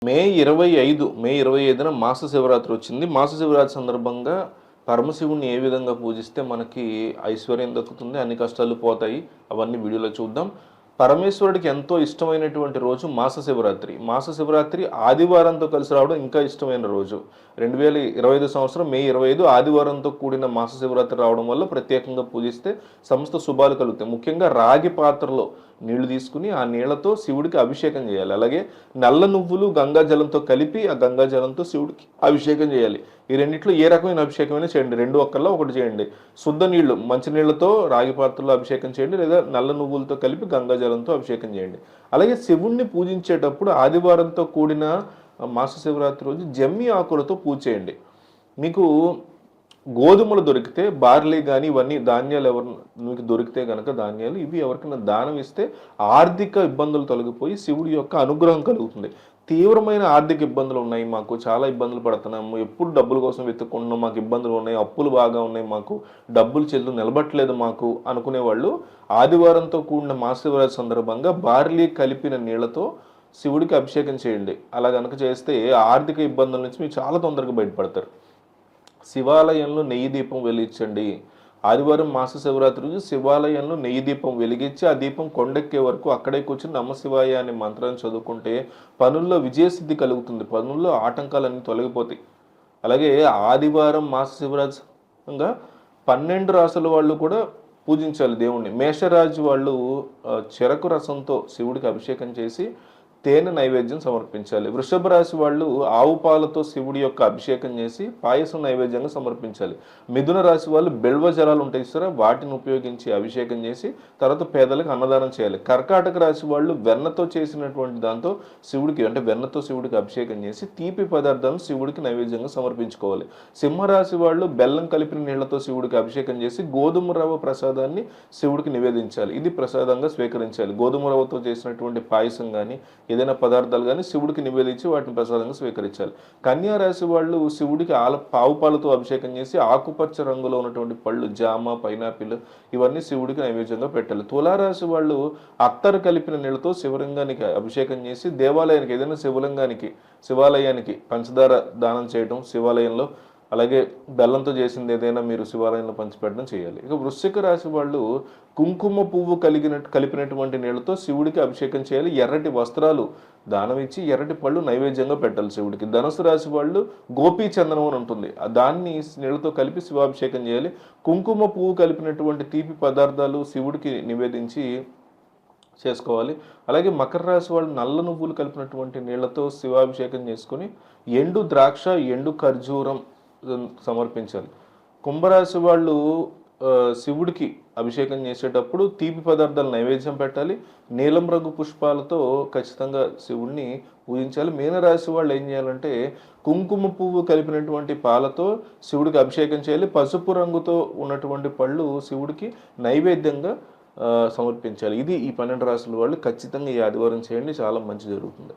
మే 25న మాస శివరాత్రి వచ్చింది. మాస శివరాత్రి సందర్భంగా పరమశివుడిని ఏ విధంగా పూజిస్తే మనకి ఐశ్వర్యం దక్కుతుంది, అన్ని కష్టాలు పోతాయి, అవన్నీ వీడియోలో చూద్దాం. పరమేశ్వరుడికి ఎంతో ఇష్టమైనటువంటి రోజు మాస శివరాత్రి. మాస శివరాత్రి ఆదివారంతో కలిసి రావడం ఇంకా ఇష్టమైన రోజు. 2025 సంవత్సరం మే 25 ఆదివారంతో కూడిన మాస శివరాత్రి రావడం వల్ల ప్రత్యేకంగా పూజిస్తే సమస్త శుభాలు కలుగుతాయి. ముఖ్యంగా రాగి పాత్రలో నీళ్లు తీసుకుని ఆ నీళ్లతో శివుడికి అభిషేకం చేయాలి. అలాగే నల్ల నువ్వులు గంగాజలంతో కలిపి ఆ గంగాజలంతో శివుడికి అభిషేకం చేయాలి. ఈ రెండిట్లో ఏ రకమైన అభిషేకమైనా చేయండి, రెండు ఒక్కల్లో ఒకటి చేయండి. శుద్ధ నీళ్లు మంచినీళ్లతో రాగి పాత్రలో అభిషేకం చేయండి, లేదా నల్ల నువ్వులతో కలిపి గంగాజలంతో అభిషేకం చేయండి. అలాగే శివుణ్ణి పూజించేటప్పుడు ఆదివారంతో కూడిన మాస శివరాత్రి రోజు జమ్మి ఆకులతో పూజ చేయండి. మీకు గోధుమలు దొరికితే, బార్లీ కానీ ఇవన్నీ ధాన్యాలు మీకు దొరికితే కనుక ధాన్యాలు ఇవి ఎవరికైనా దానం ఇస్తే ఆర్థిక ఇబ్బందులు తొలగిపోయి శివుడి యొక్క అనుగ్రహం కలుగుతుంది. తీవ్రమైన ఆర్థిక ఇబ్బందులు ఉన్నాయి, మాకు చాలా ఇబ్బందులు పడుతున్నాము, ఎప్పుడు డబ్బుల కోసం వెతుక్కుంటున్నాం, మాకు ఇబ్బందులు ఉన్నాయి, అప్పులు బాగా ఉన్నాయి, మాకు డబ్బులు చెల్లు నిలబట్టలేదు మాకు అనుకునే వాళ్ళు ఆదివారంతో కూడిన మాసశివరాత్రి సందర్భంగా బార్లీ కలిపిన నీళ్లతో శివుడికి అభిషేకం చేయండి. అలా కనుక చేస్తే ఆర్థిక ఇబ్బందుల నుంచి మీరు చాలా తొందరగా బయటపడతారు. శివాలయంలో నెయ్యి దీపం వెలిగించండి. ఆదివారం మాస శివరాత్రి రోజు శివాలయంలో నెయ్యి దీపం వెలిగించి ఆ దీపం కొండెక్కే వరకు అక్కడే కూర్చుని నమశివాయ అనే మంత్రాన్ని చదువుకుంటే పనుల్లో విజయసిద్ధి కలుగుతుంది, పనుల్లో ఆటంకాలన్నీ తొలగిపోతాయి. అలాగే ఆదివారం మాస శివరాత్రిగా 12 రాసుల వాళ్ళు కూడా పూజించాలి దేవుణ్ణి. మేషరాజు వాళ్ళు చెరకు రసంతో శివుడికి అభిషేకం చేసి తేనె నైవేద్యం సమర్పించాలి. వృషభ రాశి వాళ్ళు ఆవు పాలతో శివుడి యొక్క అభిషేకం చేసి పాయసం నైవేద్యంగా సమర్పించాలి. మిథున రాశి వాళ్ళు బెల్వ జలాలు ఉంటాయి సరే, వాటిని ఉపయోగించి అభిషేకం చేసి తర్వాత పేదలకు అన్నదానం చేయాలి. కర్కాటక రాశి వాళ్ళు వెన్నతో చేసినటువంటి దాంతో శివుడికి వెన్నతో శివుడికి అభిషేకం చేసి తీపి పదార్థాలను శివుడికి నైవేద్యంగా సమర్పించుకోవాలి. సింహరాశి వాళ్ళు బెల్లం కలిపిన నీళ్లతో శివుడికి అభిషేకం చేసి గోధుమ రవ్వ ప్రసాదాన్ని శివుడికి నివేదించాలి. ఇది ప్రసాదంగా స్వీకరించాలి. గోధుమ రవ్వతో చేసినటువంటి పాయసం కానీ ఏదైనా పదార్థాలు కానీ శివుడికి నివేదించి వాటిని ప్రసాదంగా స్వీకరించాలి. కన్యా రాశి వాళ్ళు శివుడికి ఆవు పాలతో అభిషేకం చేసి ఆకుపచ్చ రంగులో ఉన్నటువంటి పళ్ళు, జామ, పైనాపిల్ ఇవన్నీ శివుడికి నైవేద్యంగా పెట్టాలి. తులారాశి వాళ్ళు అత్తరు కలిపిన నీళ్ళతో శివలింగానికి అభిషేకం చేసి దేవాలయానికి ఏదైనా శివాలయానికి పంచదార దానం చేయడం శివాలయంలో, అలాగే బెల్లంతో చేసింది ఏదైనా మీరు శివాలయంలో పంచిపెట్టడం చేయాలి. ఇక వృశ్చిక రాశి వాళ్ళు కుంకుమ పువ్వు కలిపినటువంటి నీళ్లతో శివుడికి అభిషేకం చేయాలి. ఎర్రటి వస్త్రాలు దానం ఇచ్చి ఎర్రటి పళ్ళు నైవేద్యంగా పెట్టాలి శివుడికి. ధనుసు రాశి వాళ్ళు గోపీ చందనం అని ఉంటుంది, దాన్ని నీళ్లతో కలిపి శివాభిషేకం చేయాలి. కుంకుమ పువ్వు కలిపినటువంటి తీపి పదార్థాలు శివుడికి నివేదించి చేసుకోవాలి. అలాగే మకర రాశి వాళ్ళు నల్ల నువ్వులు కలిపినటువంటి నీళ్లతో శివాభిషేకం చేసుకొని ఎండు ద్రాక్ష, ఎండు ఖర్జూరం సమర్పించాలి. కుంభరాశి వాళ్ళు శివుడికి అభిషేకం చేసేటప్పుడు తీపి పదార్థాలు నైవేద్యం పెట్టాలి. నీలం రంగు పుష్పాలతో ఖచ్చితంగా శివుడిని పూజించాలి. మీనరాశి వాళ్ళు ఏం చేయాలంటే కుంకుమ పువ్వు కలిపినటువంటి పాలతో శివుడికి అభిషేకం చేయాలి. పసుపు రంగుతో ఉన్నటువంటి పళ్ళు శివుడికి నైవేద్యంగా సమర్పించాలి. ఇది ఈ 12 రాశుల వాళ్ళు ఖచ్చితంగా ఈ ఆదివారం చేయండి, చాలా మంచి జరుగుతుంది.